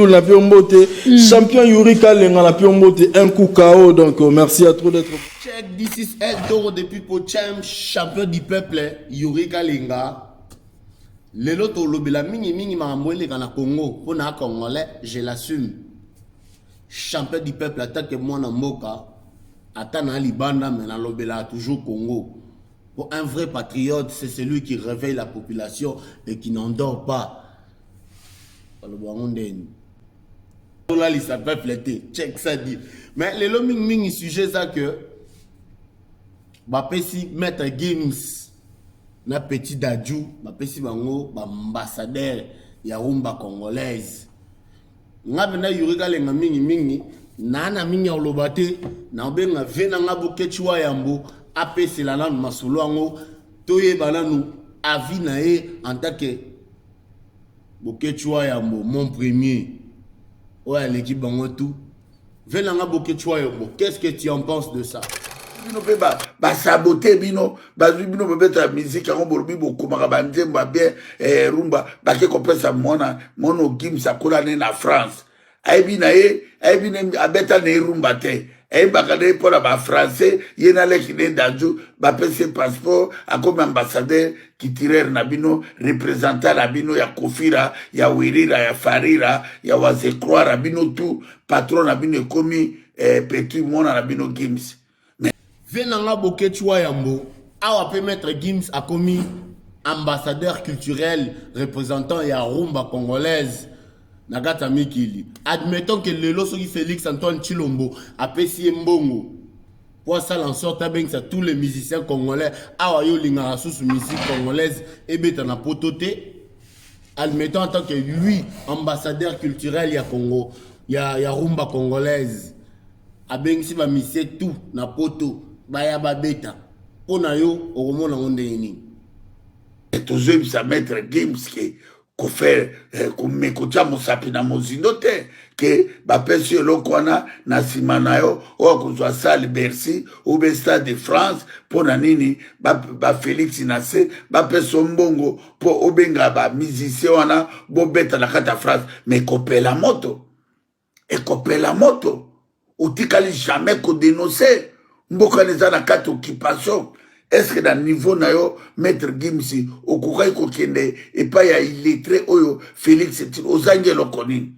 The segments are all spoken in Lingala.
La Piombote, champion Yurika Lenga la Piombote, un coup KO, donc merci à tous d'être. Check, this is El Toro depuis Pochem, champion du peuple, Yurika Lenga. Le loto lobela mingi mamwele kana Congo, pour na Congolais, je l'assume. Champion du peuple, attaque moi na Moka, attaque na Libanda, mais na lobela toujours Congo. Pour un vrai patriote, c'est celui qui réveille la population et qui n'endort pas. Là, il s'appelle fléter. Check ça dit. Mais les loming sujet ça que si mettre games na petit dadju, si bango ambassadeur ya rumba congolaise. Nga bena yurika lenga mingi na mingi olobate na benga vena nga bokechwa yambo apesi la nanu masolo ango toye bananu avis na e en tant que Bokechwa Yambo, mon premier. Ouais, l'équipe bango tout. Venanga Bokechwa Yambo, qu'est-ce que tu en penses de ça? Bino pe ba saboter bino bino peut la musique en bolobi beaucoup marabande ba bien rumba ba ke comprendre mona mono game sa kola na France. Aibina abeta ne rumba te. Et bakade pour la français, yena le kine danju, ba pese passeport, a comme ambassadeur qui tirer nabino, représentant nabino ya Kofira, ya Wirira, ya Farira, ya Wazekroa, nabino tout, patron nabino komi, petit mona nabino Gims. Venanga Bokechwa Yambo, awa peut mettre Gims a commis ambassadeur culturel, représentant ya rumba congolaise. Nagata Mikili. Admettons que le losoki Félix Antoine Chilombo a payé Mbongo. Pour ça, en sorte à tous les musiciens congolais, awayo lingara sous musique congolaise, et betana pototé. Admettons en tant que lui, ambassadeur culturel ya Congo, ya rumba congolaise. A bengsi ba misé tout na poto, baya ba beta. Pona yo, au moment na onde yini. Et toujours, ça mettre Games qui ko faire ko mekocha mosapi na mozindo te ke ba pesi lokwana na simana yo o ko zo salle Bercy ou be Stade de France pour na nini ba Félix Inase ba peso mbongo pour obenga ba musicien wana bo beta na kata France mais kopela moto utikali jamais ko dénoncer mboka neza na kata occupation. Est-ce que dans le niveau nayo maître Gimsi okukai kokende et pas ya illettré oyo Félix Ozangelo konini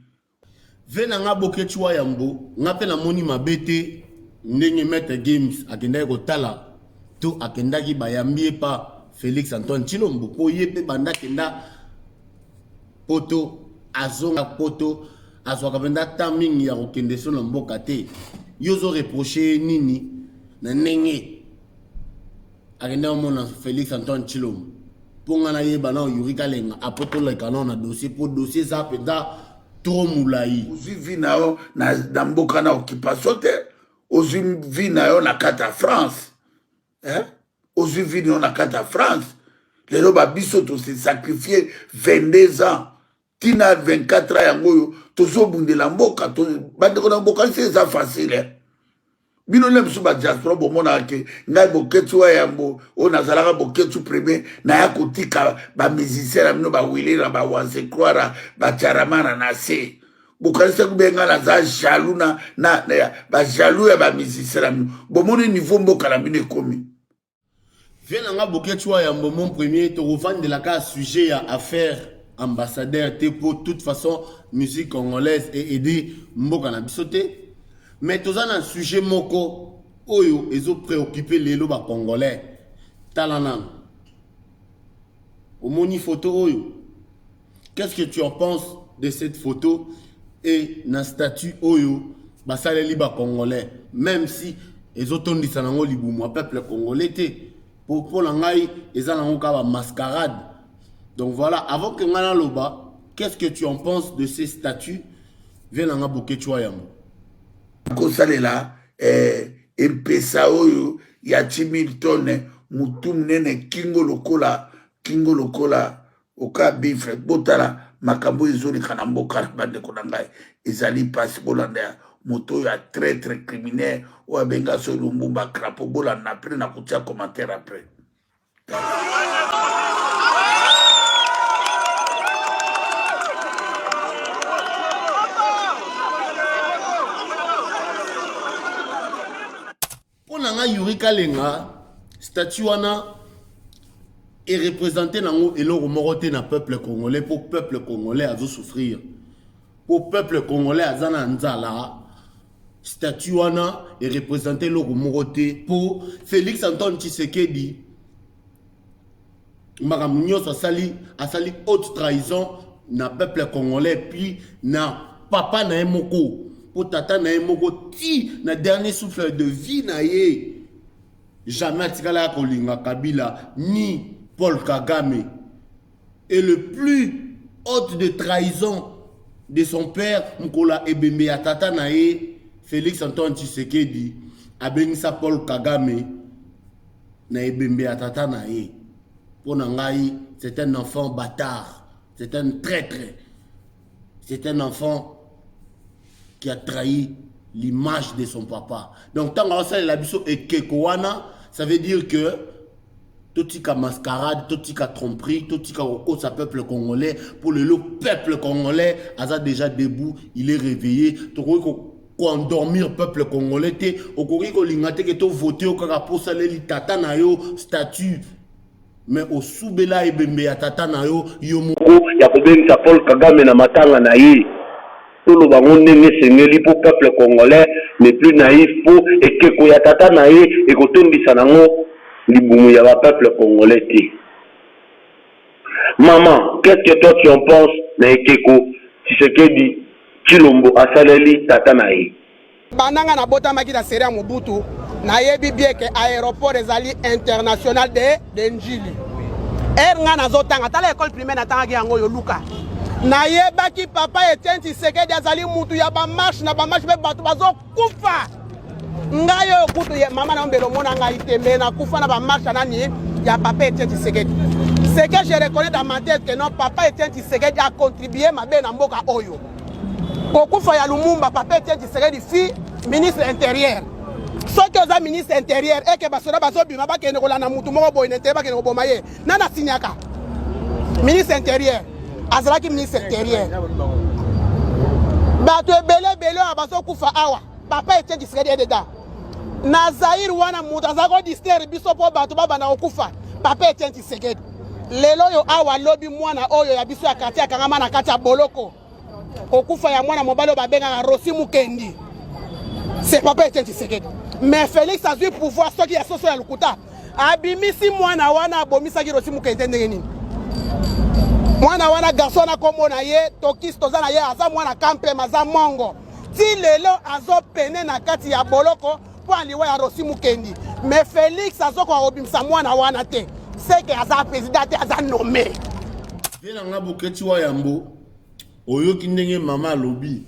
venanga Bokechwa Yambo ngape na moni mabete ndenge maître Gims akenda ko tala to akenda ki bayambi pa Félix Antoine Chilombo po yepe banda kenda poto azonga poto azwaka benda timing ya kokende so na mboka te yozo reprocher nini na nenge Agenda mona Félix Antoine Chilombo. Pour ngana yeba na Yurika Lenga apoto le canon na dossier pour dossier ça penda trop moulayi. Ozi nao na mboka na occupation te. Ozi nao na kata France. Ozi nao na kata France. Les roba biso to se sacrifier 22 ans. Tina 24 ans yango tozo bundela mboka to bande ko na mboka c'est ça facile. Bino lem suba diaspora bo mona ke ngai boketu yambo ona zalaka boketu premier na ya kotika ba musicien bino ba Wilera ba Wazekroa ba Charamana na se bokalisa kubenga na za jaluna na ba jalou ya ba musicien bo mona niveau mboka na bino komi venanga boketu yambo mon premier to revendre de la case sujet à affaire ambassadeur te pour toute façon musique congolaise et aider mboka na bisoté. Mais tous un sujet moko oyo ils ont préoccupé les loba congolais talanan au moni photo oyo qu'est-ce que tu en penses de cette photo et na statut oyo basale liba congolais même si ils ont tondi sanango libumu peuple congolais te pour langai ils ont ka ba mascarade donc voilà avant que ngana loba qu'est-ce que tu en penses de ces statuts venanga Bokechwa Yambo kosalela mpesa oyo ya 10,000 tonnes mutu munene kingo lokola oka bifre botala makambo ezoleka na mboka na bandeko na ngai ezali pasi bolanda moto ya très criminel oyo abenga so Lumumba crapo bolanda après na kotia commentaire après Yuri Kalenga statut wana est représenté dans le moroté na peuple congolais pour peuple congolais à souffrir. Pour peuple congolais à Zananzala, statut wana est représenté le moroté pour Félix Antoine Tshisekedi. Maramunyo a sali haute trahison na peuple congolais puis na papa na emoko pour tata na emoko ti na dernier souffle de vie na ye jamais tikala kolinga Kabila ni Paul Kagame et le plus haute de trahison de son père Nkola Ebembe ya tata na ye Félix Antoine Tshisekedi abengisa Paul Kagame na Ebembe ya tata na ye. Pour Nangaï, c'est un enfant bâtard, c'est un traître, c'est un enfant qui a trahi l'image de son papa. Donc, tant qu'on sait la biso et Kekoana, ça veut dire que tout ce qui a mascarade, tout ce qui a tromperie, tout ce qui a au peuple congolais, pour le peuple congolais, Aza déjà debout, il est réveillé. Tout endormir peuple congolais, au Koriko Lingate que tu voté au Karaposa, les tata na yo statut. Mais au soubela Ebembe ya tata na yo moko ya kobenisa Paul Kagame na matanga na ye tout le bango ndenge sengeli pour peuple congolais mais plus naïf pour ekeko ya tata na ye ekotondisa nango libumu ya ba peuple congolais te. Maman, qu'est-ce que toi tu en penses na ekeko Tshisekedi Chilombo asaleli tata na ye? Bananga na bota makita seria Mobutu na yebi bien que aéroport ezali international de Njili. Nga na zotanga tala école primaire na tanga yango yo luka. Na yebaki papa Etienne Tshisekedi azali mutu ya ba marche na ba marche be batu bazo kufa. Ngayo kutu ye mama na mbelo mona ngai tembe na kufa na ba marche nani ya papa Etienne Tshisekedi. C'est que je reconnais dans ma tête que non papa Etienne Tshisekedi a contribué ma be na mboka oyo. Kokufa ya Lumumba papa Etienne Tshisekedi fi ministre intérieur. Ceux qui ont ministre intérieur et que basoda bazobima bakene kolana mutu moko boy nete bakene koboma ye nana signaka ministre intérieur azalaki ministre intérieur bato ebele abaso kufa awa papa Etienne Tshisekedi dedans na Zaire wana mutu azako distraire biso po bato babana okufa papa Etienne Tshisekedi lelo yo awa lobi mwana oyo ya biso ya quartier akangama na kati ya boloko okufa ya mwana mobalo babenga Rossi Mukendi c'est papa Etienne Tshisekedi. Mais Félix a eu pouvoir ce qui a sauté à l'Ukuta. Abimisi mwana wana abomisa Rossi Mukendi nini. Mwana wana garçon na komo na ye tokis toza na ye aza mwana kampe maza mongo. Ti lelo azo pene na kati ya boloko po aliwa ya Rossi Mukendi. Mais Félix azo ko abimisa mwana wana te. C'est que aza président te aza nommé. Vena nga boketi wa yambo. Oyo kindenge mama lobi.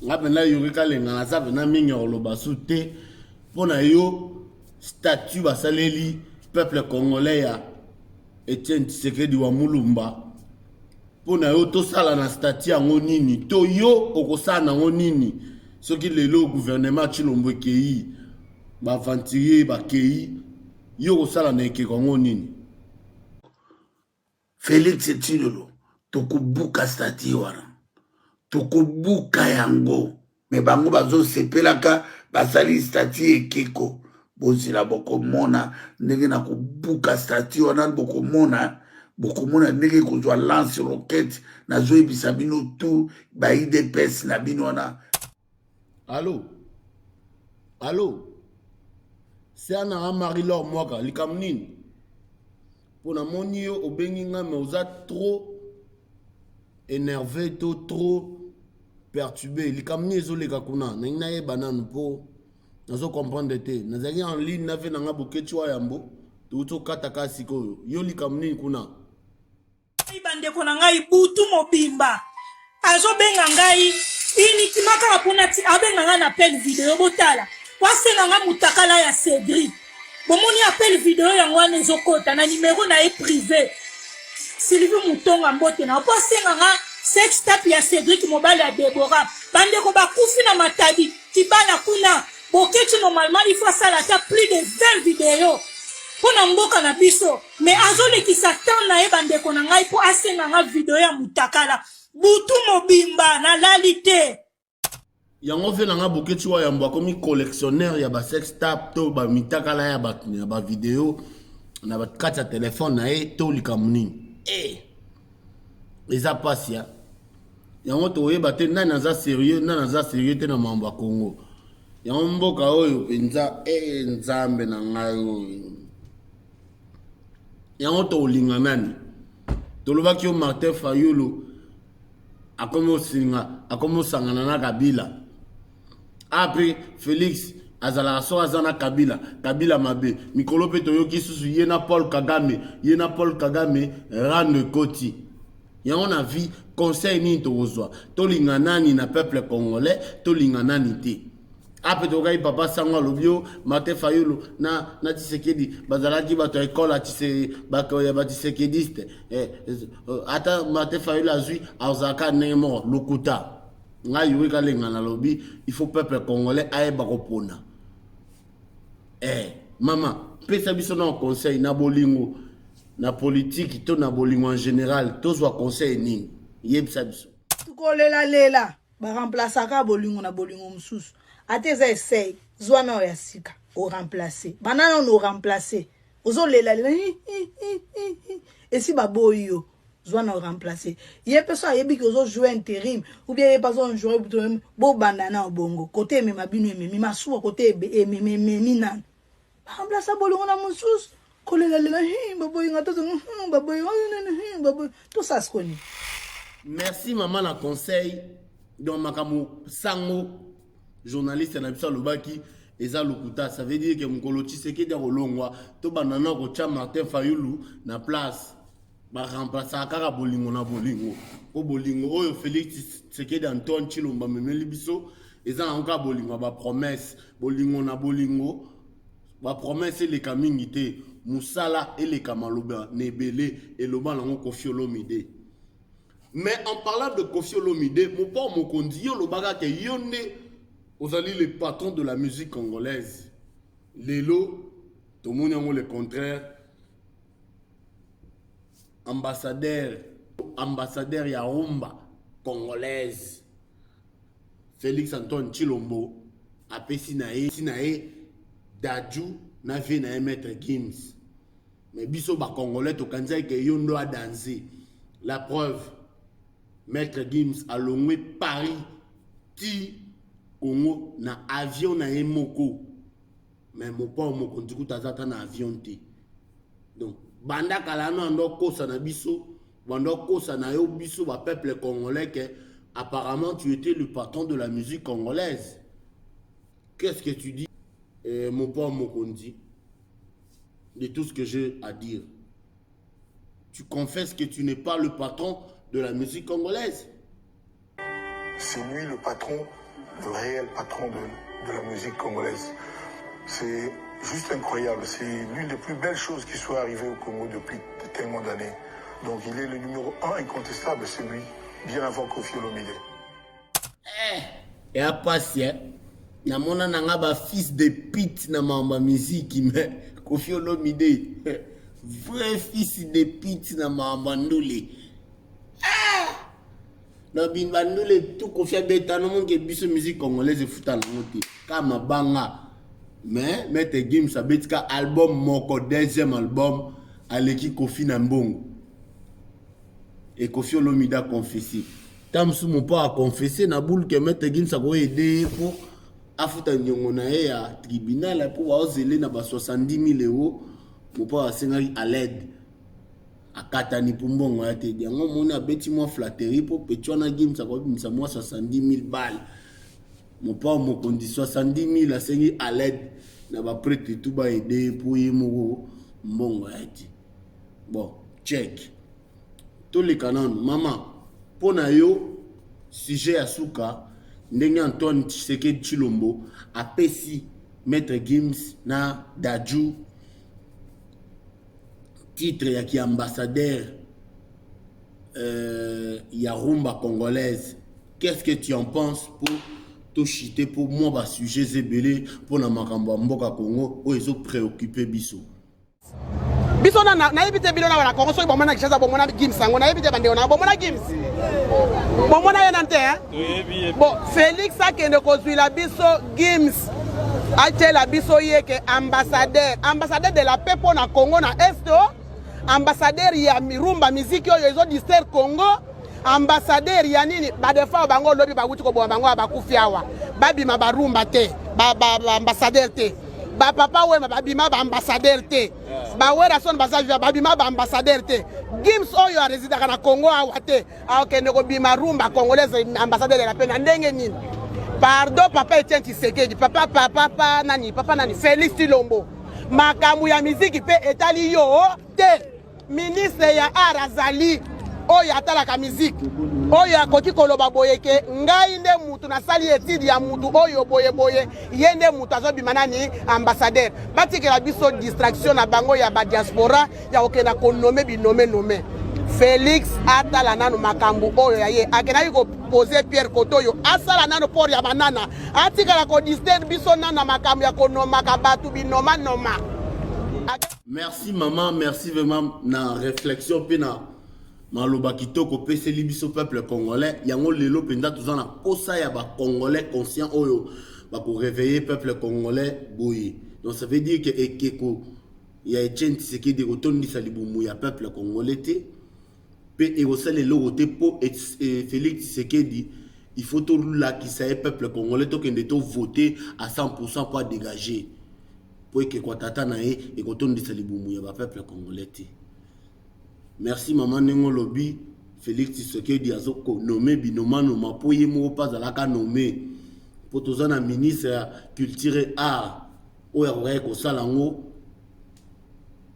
Ngapena Yuri Kalenga na sa vena minga oloba soute pona yo statut basaleli peuple congolais ya Etienne Tshisekedi wa Mulumba pona yo to sala na statut yango nini to yo okosala nango nini soki lelo gouvernement Chilombo kei ba venturier ba kei yo kosala na ekeko yango nini. Félix Tshilolo tokubuka statut wana tokubuka yango me bango bazo sepelaka basali statut ekeko bozila bokomona ndenge na kubuka statut wana bokomona ndenge kozwa lance roquette na zoyebisa bino tout ba IDPS na bino wana. Allô c'est ana Marie-Laure Mwaka likamnini pona moni yo obengi nga me oza trop énervé trop perturbé likamni ezoleka kuna na ye banane po nazo comprendre te nazali en ligne na ve na nga boketi wa yambo to kata ka sikoyo yo likamni kuna bandeko na ngai butu mobimba azobenga ngai uniquement kaka mpona ti abenga ngai na appel video botala wasenga nga mutakala ya Cédric bomoni appel video yango wana ezokota na numéro na ye privé Sylvie Mutonga mbote na po asenga nga sex tape ya Cédric mobile ya Deborah bandeko bakufi na matadi kibana kuna boketi normalement il faut ça la plus de 20 vidéos pona mboka na biso mais azolekisa temps na ye bandeko na ngai po asenga nga video ya mutakala butu mobimba na lalite yango fe nanga boke tu wa yambo comme collectionneur ya ba sex tap to ba mitakala ya ba vidéo na ba kata téléphone na e to likamuni eza passe ya yango to yeba te na naza sérieux te na mambo Congo yango mboka oyo penza nzambe na ngai yango to linga nani to lobaki o Martin Fayulu akomo sangana na Kabila après Félix azala so azana Kabila mabe mikolo pe toyoki susu yena Paul Kagame rande koti yango na vie conseil ni tozwa to linga nani na peuple congolais to linga nani te après tokai papa sango lobio Martin Fayulu na Tshisekedi bazalaki bato école ba Tshisekediste ata Martin Fayulu azui azaka nemo lokuta nga yuri kalenga na lobi il faut peuple congolais aeba kopona mama pesa biso na conseil na bolingo na politique to na bolingo en général tozwa conseil nini yebisa biso tukolela ba remplacer ka bolingo na bolingo mususu ateza essaye zwana ya sika o remplacer banana no remplacer ozolela et si baboyo zwana o remplacer ye peso ayebi que ozo jouer intérim ou bien ye pas on jouer bo bandana bongo côté me mabino me masuwa côté me nan remplacer bolingo na mususu kolela baboyo ngatozo baboyo tout ça se connaît. Merci maman la conseil donc makamu sango journaliste na biso lobaki eza lokuta ça veut dire que mukolo Tshisekedi ya kolongwa to banana ko tia Martin Fayulu na place ba remplacer kaka bolingo na bolingo o bolingo oyo Félix Tshisekedi Antoine Chilomba memeli biso eza encore bolingo ba promesse bolingo na bolingo ba promesse les kamingité musala et les kamaloba nebele et loba nango Koffi Olomide. Mais en parlant de Koffi Olomide, mon père Mokondi yo lobaka ke yonde vous allez le patron de la musique congolaise. Lelo, tout le monde a le contraire. Ambassadeur Yarumba, congolaise. Félix Antoine Chilombo, appelé Sinae, Dadju, na vie na maître Gims. Mais biso ba congolais to kanza ke yondo a danser. La preuve, maître Gims a longé Paris, ti Congo na avion na emoko mais mon pas moko ndiku tazata na avion te donc banda kala no ndo kosa na biso banda kosa na yo biso ba peuple congolais que apparemment tu étais le patron de la musique congolaise. Qu'est-ce que tu dis mon pas moko ndi de tout ce que j'ai à dire? Tu confesses que tu n'es pas le patron de la musique congolaise? C'est lui le patron, le réel patron de la musique congolaise. C'est juste incroyable. C'est l'une des plus belles choses qui soit arrivée au Congo depuis tellement d'années. Donc il est le numéro 1 incontestable, c'est lui, bien avant Koffi Olomide. Et à passer, namona nanga ba fils de pute na mamba musique mais Koffi Olomide, vrai fils de pute na mamba ndole. Na bin bandole tout Koffi beta no mon ke biso musique congolaise futa na moté kama banga mais Maître Gims abetika album moko deuxième album aleki Koffi na mbongo et Koffi Olomide a confessé tamsu mon pas a confessé na boule que Maître Gims a ko aider pour afuta nyongo na ya tribunal pour ozele na ba 70 000 euros mon pas a sengi à l'aide akatani pumbongo ya te yango mona beti mo flatterie pour petwana Gims a ko bimisa mo 70 000 balles mon pas mo kondi 70 000 a sengi à l'aide na ba prêtre tout ba aider pour yemo mbongo ya te bon check tous les canons maman pona yo sujet ya suka ndenge Antoine Tshisekedi Chilombo apesi Maître Gims na Dadju titre ya ki ambassadeur Yarumba congolaise. Qu'est-ce que tu en penses pour te chiter pour moi ba sujet zebele pour na makambo mboka Congo ou ezo préoccuper biso? biso na yebite bilo na Congo so bomona Kinshasa bomona Gims sango na yebite bande na bomona Gims bomona yana te hein bon Félix akende kozwila biso Gims atela biso yeke ambassadeur de la paix na Congo na Est ambassadeur ya mirumba musique oyo ezo dister Congo ambassadeur ya nini badefa bango lobi bakuti ko bomba bango abakufiawa babima barumba te ba ambassadeur te ba papa we babima ba ambassadeur te ba wera son basavia babima ba ambassadeur te Gims oyo a résident na Congo awate akende ko bima rumba congolaise ambassadeur de la paix na ndenge nini pardon papa Etienne Tshisekedi papa nani Félix Tshilombo makamu ya musique pe etali yo te ministre ya Arazali oyo atalaka musique oyo akoki koloba boyeke ngai nde mutu nasali etidi ya mutu oyo boye yende mutu azobima nani ambassadeur batikela biso distraction na bango ya ba diaspora ya okena konome binome Félix atala nano makambu oyo ya ye akenaki ko poser Pierre Kotoyo asala nano port ya banana atikala ko distraire biso nana makambu ya konoma kabatu binoma. Merci maman, merci vraiment na réflexion pena maloba kitoko pese libiso peuple congolais yango lelo penda tozana posa ya ba congolais conscient oyo ba ko réveiller peuple congolais boyi. Donc ça veut dire que ekeko ya Etienne Tshisekedi rotondisa libumu ya peuple congolais te pe erosale logote po Félix Tshisekedi il faut tout la qui ça peuple congolais to kende to voter à 100% pour dégager pour que quoi tata na e rotondisa libumu ya ba peuple congolais te. Merci maman Nengo Lobby Félix Tshisekedi azoko nommé binoma noma po yemo pas alaka nommé pour tozana ministre ya culture et art oya ko salango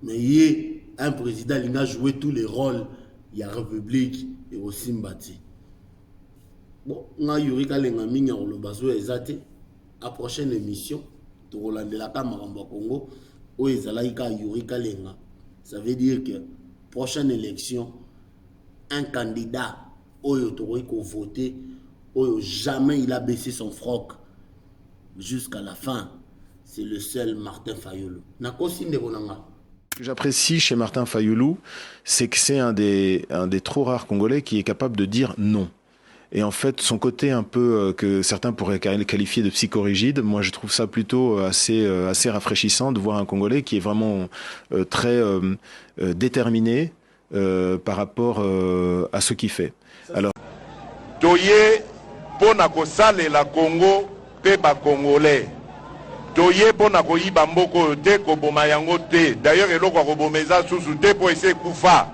mais yé un président il a joué tous les rôles il y a république et aussi mbati bon nga yuri kalenga minya lo bazo ezate à prochaine émission to rolandela ka makambo Congo o ezala ka yuri kalenga ça veut dire que prochaine élection, un candidat oyo toroy ko voter oyo jamais il a baissé son froc jusqu'à la fin, c'est le seul Martin Fayulu. Nakosi ndebonanga. Ce que j'apprécie chez Martin Fayulu, c'est que c'est un des trop rares Congolais qui est capable de dire non. Et en fait, son côté un peu que certains pourraient qualifier de psychorigide, moi je trouve ça plutôt assez rafraîchissant de voir un Congolais qui est vraiment très déterminé par rapport à ce qu'il fait. Alors, Toye pona ko sale la Congo pe ba Congolais. Toye pona ko yiba mboko te ko boma yango te. D'ailleurs eloko ko bomeza susu te po ese kufa.